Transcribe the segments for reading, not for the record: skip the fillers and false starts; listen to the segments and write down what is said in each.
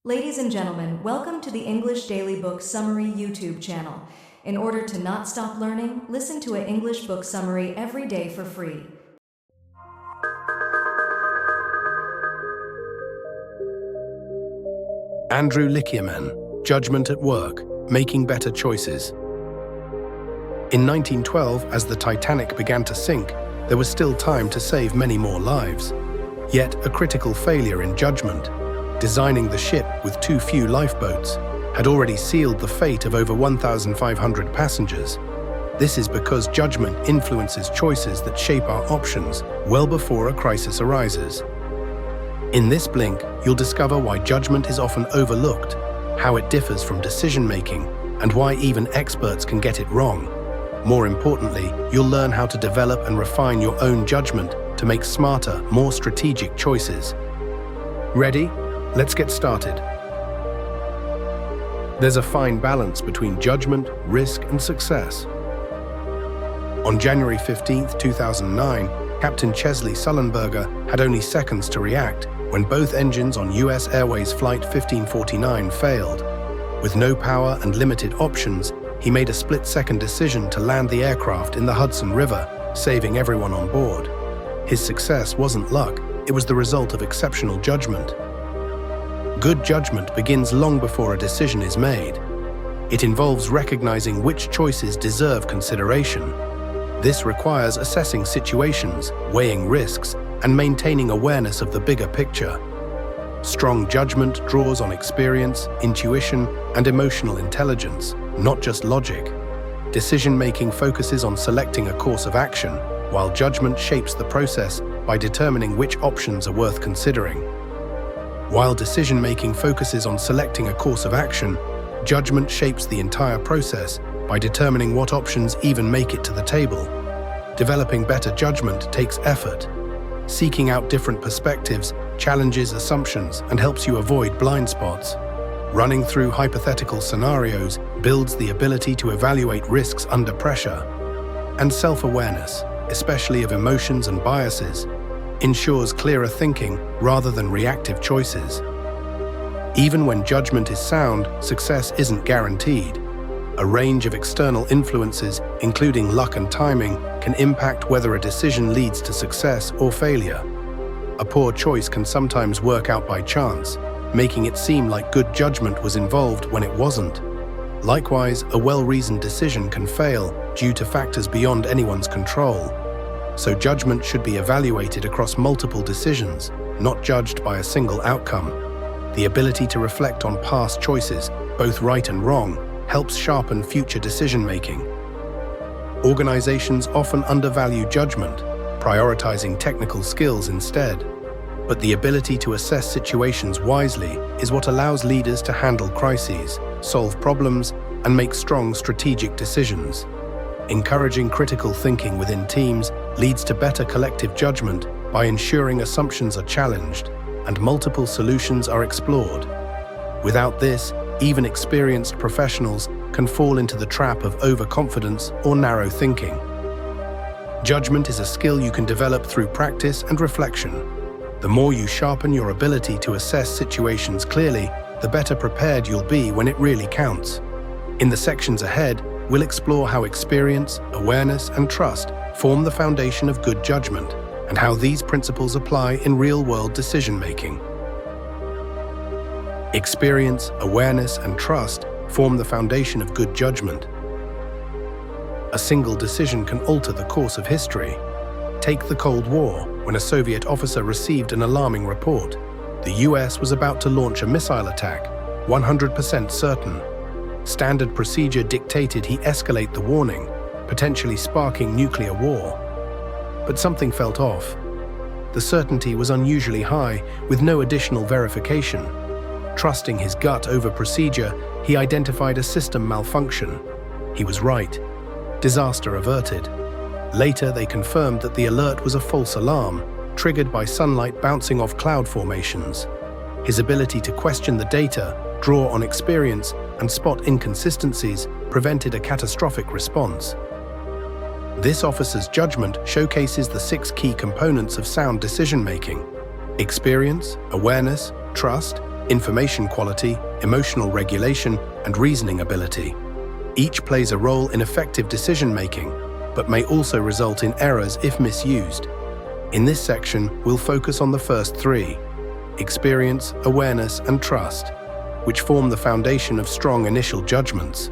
Ladies and gentlemen, welcome to the English Daily Book Summary YouTube channel. In order to not stop learning, listen to an English book summary every day for free. Andrew Lickierman, Judgment at Work, Making Better Choices. In 1912, as the Titanic began to sink, there was still time to save many more lives. Yet a critical failure in judgment, designing the ship with too few lifeboats, had already sealed the fate of over 1,500 passengers. This is because judgment influences choices that shape our options well before a crisis arises. In this blink, you'll discover why judgment is often overlooked, how it differs from decision-making, and why even experts can get it wrong. More importantly, you'll learn how to develop and refine your own judgment to make smarter, more strategic choices. Ready? Let's get started. There's a fine balance between judgment, risk, and success. On January 15, 2009, Captain Chesley Sullenberger had only seconds to react when both engines on US Airways Flight 1549 failed. With no power and limited options, he made a split-second decision to land the aircraft in the Hudson River, saving everyone on board. His success wasn't luck, it was the result of exceptional judgment. Good judgment begins long before a decision is made. It involves recognizing which choices deserve consideration. This requires assessing situations, weighing risks, and maintaining awareness of the bigger picture. Strong judgment draws on experience, intuition, and emotional intelligence, not just logic. Decision-making focuses on selecting a course of action, while judgment shapes the process by determining which options are worth considering. While decision-making focuses on selecting a course of action, judgment shapes the entire process by determining what options even make it to the table. Developing better judgment takes effort. Seeking out different perspectives challenges assumptions and helps you avoid blind spots. Running through hypothetical scenarios builds the ability to evaluate risks under pressure. And self-awareness, especially of emotions and biases, ensures clearer thinking rather than reactive choices. Even when judgment is sound, success isn't guaranteed. A range of external influences, including luck and timing, can impact whether a decision leads to success or failure. A poor choice can sometimes work out by chance, making it seem like good judgment was involved when it wasn't. Likewise, a well-reasoned decision can fail due to factors beyond anyone's control. So judgment should be evaluated across multiple decisions, not judged by a single outcome. The ability to reflect on past choices, both right and wrong, helps sharpen future decision-making. Organizations often undervalue judgment, prioritizing technical skills instead. But the ability to assess situations wisely is what allows leaders to handle crises, solve problems, and make strong strategic decisions. Encouraging critical thinking within teams leads to better collective judgment by ensuring assumptions are challenged and multiple solutions are explored. Without this, even experienced professionals can fall into the trap of overconfidence or narrow thinking. Judgment is a skill you can develop through practice and reflection. The more you sharpen your ability to assess situations clearly, the better prepared you'll be when it really counts. In the sections ahead, we'll explore how experience, awareness, and trust form the foundation of good judgment, and how these principles apply in real-world decision-making. Experience, awareness, and trust form the foundation of good judgment. A single decision can alter the course of history. Take the Cold War, when a Soviet officer received an alarming report. The US was about to launch a missile attack, 100% certain. Standard procedure dictated he escalate the warning, potentially sparking nuclear war. But something felt off. The certainty was unusually high, with no additional verification. Trusting his gut over procedure, he identified a system malfunction. He was right. Disaster averted. Later, they confirmed that the alert was a false alarm, triggered by sunlight bouncing off cloud formations. His ability to question the data, draw on experience, and spot inconsistencies prevented a catastrophic response. This officer's judgment showcases the 6 key components of sound decision-making: experience, awareness, trust, information quality, emotional regulation, and reasoning ability. Each plays a role in effective decision-making, but may also result in errors if misused. In this section, we'll focus on the first three: experience, awareness, and trust, which form the foundation of strong initial judgments.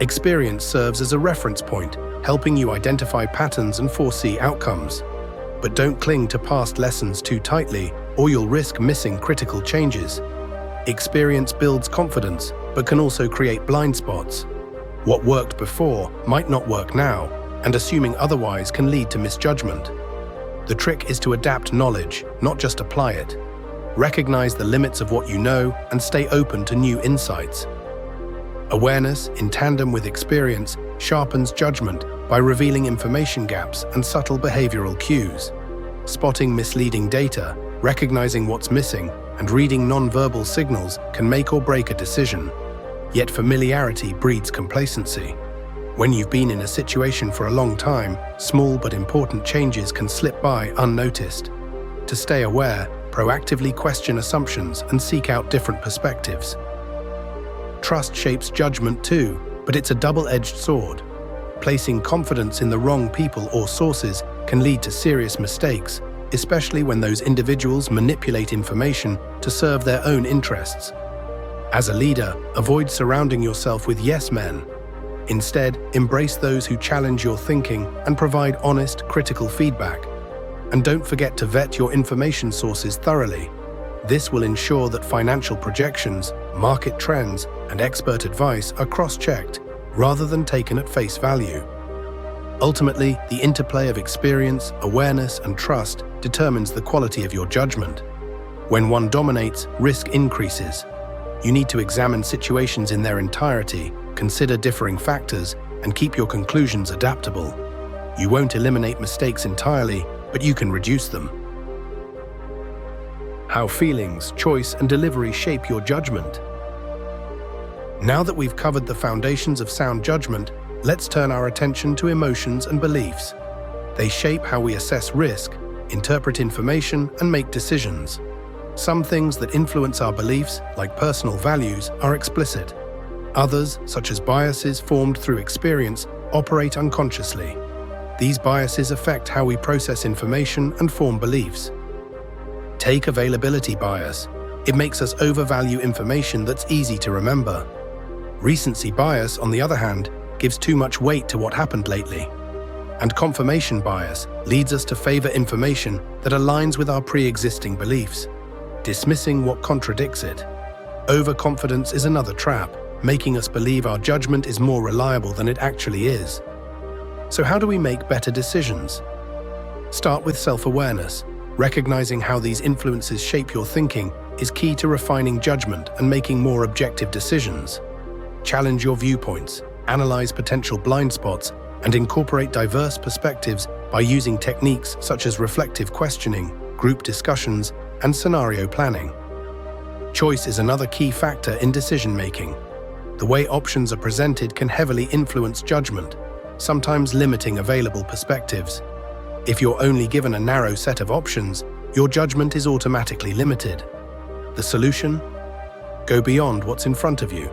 Experience serves as a reference point, helping you identify patterns and foresee outcomes. But don't cling to past lessons too tightly, or you'll risk missing critical changes. Experience builds confidence, but can also create blind spots. What worked before might not work now, and assuming otherwise can lead to misjudgment. The trick is to adapt knowledge, not just apply it. Recognize the limits of what you know and stay open to new insights. Awareness, in tandem with experience, sharpens judgment by revealing information gaps and subtle behavioral cues. Spotting misleading data, recognizing what's missing, and reading nonverbal signals can make or break a decision. Yet familiarity breeds complacency. When you've been in a situation for a long time, small but important changes can slip by unnoticed. To stay aware, proactively question assumptions and seek out different perspectives. Trust shapes judgment too, but it's a double-edged sword. Placing confidence in the wrong people or sources can lead to serious mistakes, especially when those individuals manipulate information to serve their own interests. As a leader, avoid surrounding yourself with yes men. Instead, embrace those who challenge your thinking and provide honest, critical feedback. And don't forget to vet your information sources thoroughly. This will ensure that financial projections, market trends, and expert advice are cross-checked, rather than taken at face value. Ultimately, the interplay of experience, awareness, and trust determines the quality of your judgment. When one dominates, risk increases. You need to examine situations in their entirety, consider differing factors, and keep your conclusions adaptable. You won't eliminate mistakes entirely, but you can reduce them. How feelings, choice, and delivery shape your judgment. Now that we've covered the foundations of sound judgment, let's turn our attention to emotions and beliefs. They shape how we assess risk, interpret information, and make decisions. Some things that influence our beliefs, like personal values, are explicit. Others, such as biases formed through experience, operate unconsciously. These biases affect how we process information and form beliefs. Take availability bias. It makes us overvalue information that's easy to remember. Recency bias, on the other hand, gives too much weight to what happened lately. And confirmation bias leads us to favor information that aligns with our pre-existing beliefs, dismissing what contradicts it. Overconfidence is another trap, making us believe our judgment is more reliable than it actually is. So how do we make better decisions? Start with self-awareness. Recognizing how these influences shape your thinking is key to refining judgment and making more objective decisions. Challenge your viewpoints, analyze potential blind spots, and incorporate diverse perspectives by using techniques such as reflective questioning, group discussions, and scenario planning. Choice is another key factor in decision-making. The way options are presented can heavily influence judgment, sometimes limiting available perspectives. If you're only given a narrow set of options, your judgment is automatically limited. The solution? Go beyond what's in front of you.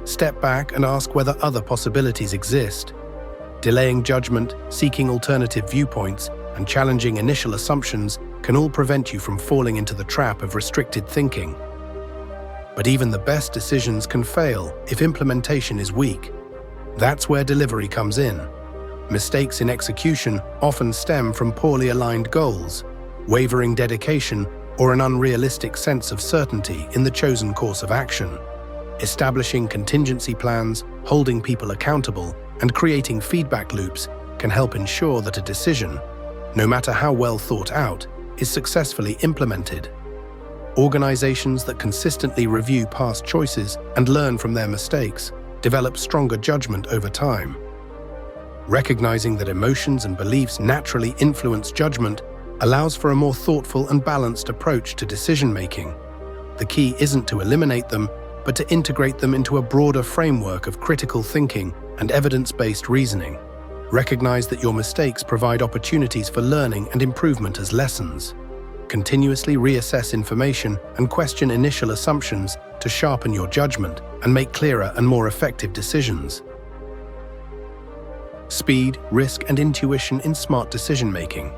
Step back and ask whether other possibilities exist. Delaying judgment, seeking alternative viewpoints, and challenging initial assumptions can all prevent you from falling into the trap of restricted thinking. But even the best decisions can fail if implementation is weak. That's where delivery comes in. Mistakes in execution often stem from poorly aligned goals, wavering dedication, or an unrealistic sense of certainty in the chosen course of action. Establishing contingency plans, holding people accountable, and creating feedback loops can help ensure that a decision, no matter how well thought out, is successfully implemented. Organizations that consistently review past choices and learn from their mistakes develop stronger judgment over time. Recognizing that emotions and beliefs naturally influence judgment allows for a more thoughtful and balanced approach to decision-making. The key isn't to eliminate them, but to integrate them into a broader framework of critical thinking and evidence-based reasoning. Recognize that your mistakes provide opportunities for learning and improvement as lessons. Continuously reassess information and question initial assumptions to sharpen your judgment and make clearer and more effective decisions. Speed, risk, and intuition in smart decision-making.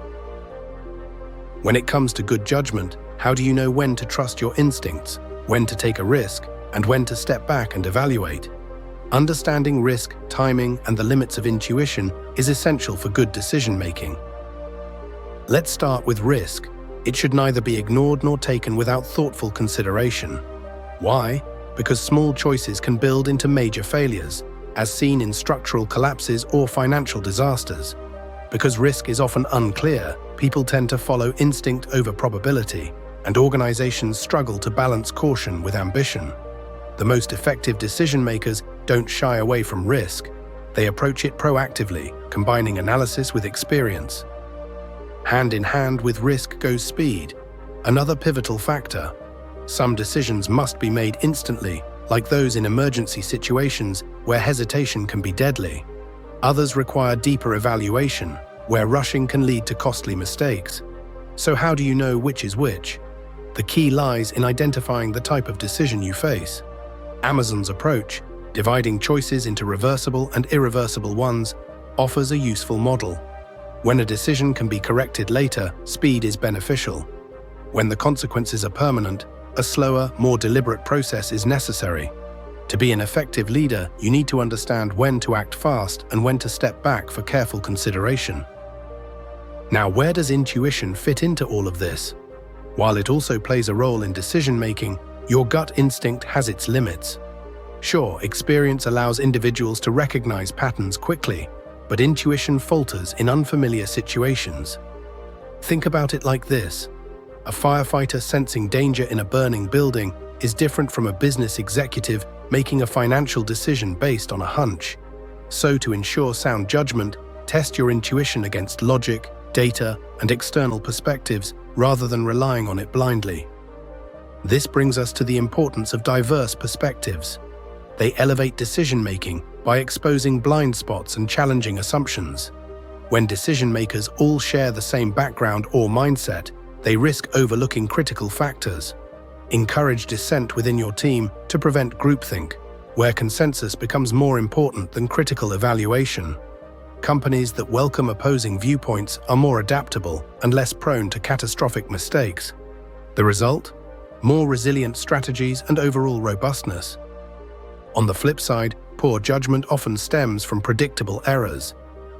When it comes to good judgment, how do you know when to trust your instincts, when to take a risk, and when to step back and evaluate? Understanding risk, timing, and the limits of intuition is essential for good decision-making. Let's start with risk. It should neither be ignored nor taken without thoughtful consideration. Why? Because small choices can build into major failures, as seen in structural collapses or financial disasters. Because risk is often unclear, people tend to follow instinct over probability, and organizations struggle to balance caution with ambition. The most effective decision-makers don't shy away from risk. They approach it proactively, combining analysis with experience. Hand in hand with risk goes speed, another pivotal factor. Some decisions must be made instantly, like those in emergency situations where hesitation can be deadly. Others require deeper evaluation, where rushing can lead to costly mistakes. So how do you know which is which? The key lies in identifying the type of decision you face. Amazon's approach, dividing choices into reversible and irreversible ones, offers a useful model. When a decision can be corrected later, speed is beneficial. When the consequences are permanent, a slower, more deliberate process is necessary. To be an effective leader, you need to understand when to act fast and when to step back for careful consideration. Now, where does intuition fit into all of this? While it also plays a role in decision-making, your gut instinct has its limits. Sure, experience allows individuals to recognize patterns quickly, but intuition falters in unfamiliar situations. Think about it like this. A firefighter sensing danger in a burning building is different from a business executive making a financial decision based on a hunch. So to ensure sound judgment, test your intuition against logic, data, and external perspectives rather than relying on it blindly. This brings us to the importance of diverse perspectives. They elevate decision-making by exposing blind spots and challenging assumptions. When decision-makers all share the same background or mindset, they risk overlooking critical factors. Encourage dissent within your team to prevent groupthink, where consensus becomes more important than critical evaluation. Companies that welcome opposing viewpoints are more adaptable and less prone to catastrophic mistakes. The result? More resilient strategies and overall robustness. On the flip side, poor judgment often stems from predictable errors.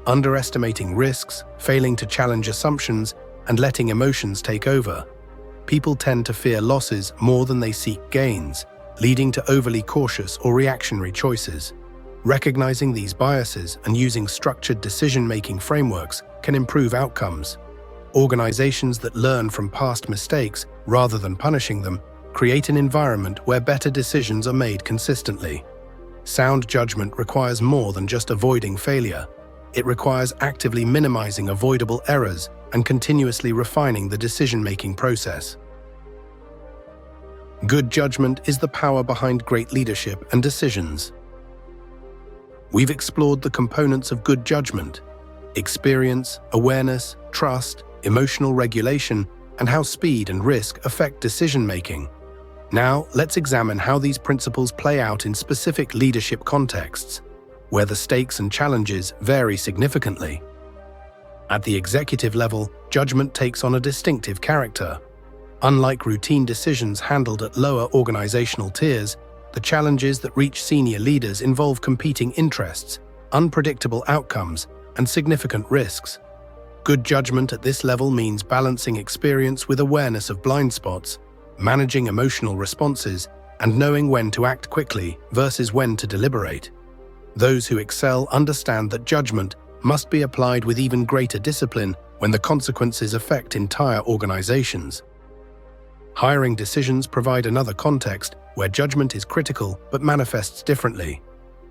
Underestimating risks, failing to challenge assumptions, and letting emotions take over. People tend to fear losses more than they seek gains, leading to overly cautious or reactionary choices. Recognizing these biases and using structured decision-making frameworks can improve outcomes. Organizations that learn from past mistakes rather than punishing them create an environment where better decisions are made consistently. Sound judgment requires more than just avoiding failure. It requires actively minimizing avoidable errors and continuously refining the decision-making process. Good judgment is the power behind great leadership and decisions. We've explored the components of good judgment: experience, awareness, trust, emotional regulation, and how speed and risk affect decision-making. Now, let's examine how these principles play out in specific leadership contexts, where the stakes and challenges vary significantly. At the executive level, judgment takes on a distinctive character. Unlike routine decisions handled at lower organizational tiers, the challenges that reach senior leaders involve competing interests, unpredictable outcomes, and significant risks. Good judgment at this level means balancing experience with awareness of blind spots, managing emotional responses, and knowing when to act quickly versus when to deliberate. Those who excel understand that judgment must be applied with even greater discipline when the consequences affect entire organizations. Hiring decisions provide another context where judgment is critical but manifests differently.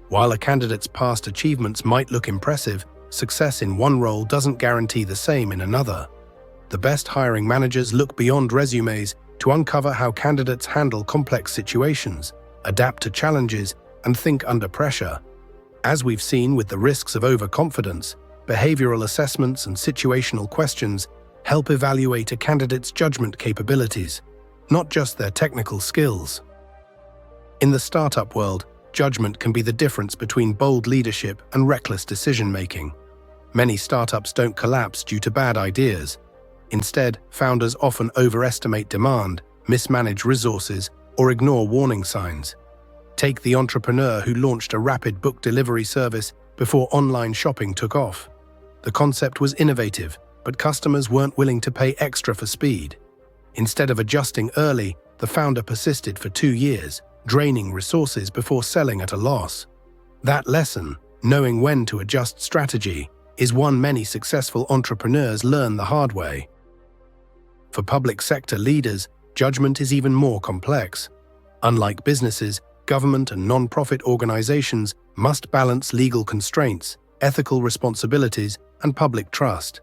While a candidate's past achievements might look impressive, success in one role doesn't guarantee the same in another. The best hiring managers look beyond resumes to uncover how candidates handle complex situations, adapt to challenges, and think under pressure. As we've seen with the risks of overconfidence, behavioral assessments and situational questions help evaluate a candidate's judgment capabilities, not just their technical skills. In the startup world, judgment can be the difference between bold leadership and reckless decision-making. Many startups don't collapse due to bad ideas. Instead, founders often overestimate demand, mismanage resources, or ignore warning signs. Take the entrepreneur who launched a rapid book delivery service before online shopping took off. The concept was innovative, but customers weren't willing to pay extra for speed. Instead of adjusting early, the founder persisted for 2 years, draining resources before selling at a loss. That lesson, knowing when to adjust strategy, is one many successful entrepreneurs learn the hard way. For public sector leaders, judgment is even more complex. Unlike businesses, government and non-profit organizations must balance legal constraints, ethical responsibilities, and public trust.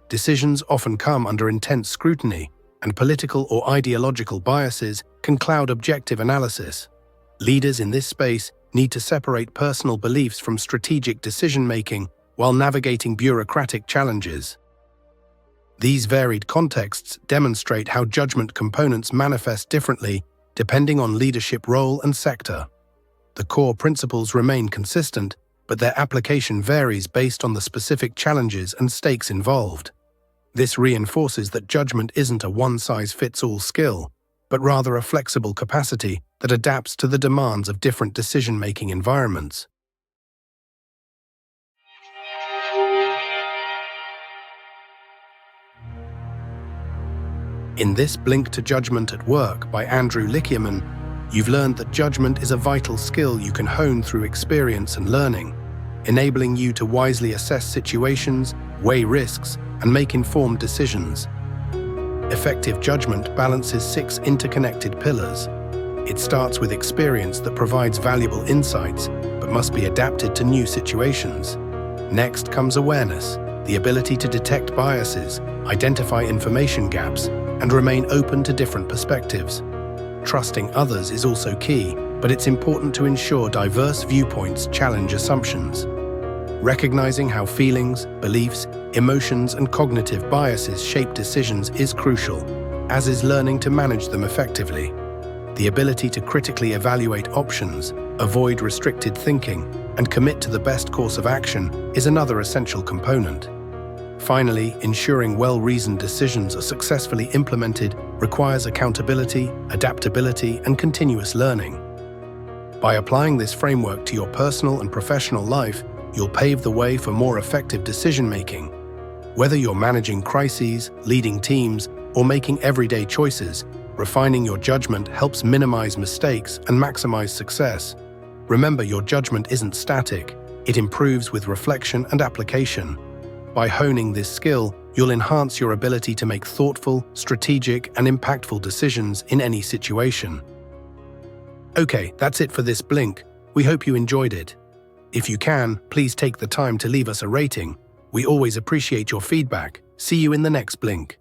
Decisions often come under intense scrutiny, and political or ideological biases can cloud objective analysis. Leaders in this space need to separate personal beliefs from strategic decision-making while navigating bureaucratic challenges. These varied contexts demonstrate how judgment components manifest differently depending on leadership role and sector. The core principles remain consistent, but their application varies based on the specific challenges and stakes involved. This reinforces that judgment isn't a one-size-fits-all skill, but rather a flexible capacity that adapts to the demands of different decision-making environments. In this Blink to Judgment at Work by Andrew Lickerman, you've learned that judgment is a vital skill you can hone through experience and learning, enabling you to wisely assess situations, weigh risks, and make informed decisions. Effective judgment balances 6 interconnected pillars. It starts with experience that provides valuable insights, but must be adapted to new situations. Next comes awareness, the ability to detect biases, identify information gaps, and remain open to different perspectives. Trusting others is also key, but it's important to ensure diverse viewpoints challenge assumptions. Recognizing how feelings, beliefs, emotions, and cognitive biases shape decisions is crucial, as is learning to manage them effectively. The ability to critically evaluate options, avoid restricted thinking, and commit to the best course of action is another essential component. Finally, ensuring well-reasoned decisions are successfully implemented requires accountability, adaptability, and continuous learning. By applying this framework to your personal and professional life, you'll pave the way for more effective decision-making. Whether you're managing crises, leading teams, or making everyday choices, refining your judgment helps minimize mistakes and maximize success. Remember, your judgment isn't static. It improves with reflection and application. By honing this skill, you'll enhance your ability to make thoughtful, strategic, and impactful decisions in any situation. Okay, that's it for this Blink. We hope you enjoyed it. If you can, please take the time to leave us a rating. We always appreciate your feedback. See you in the next Blink.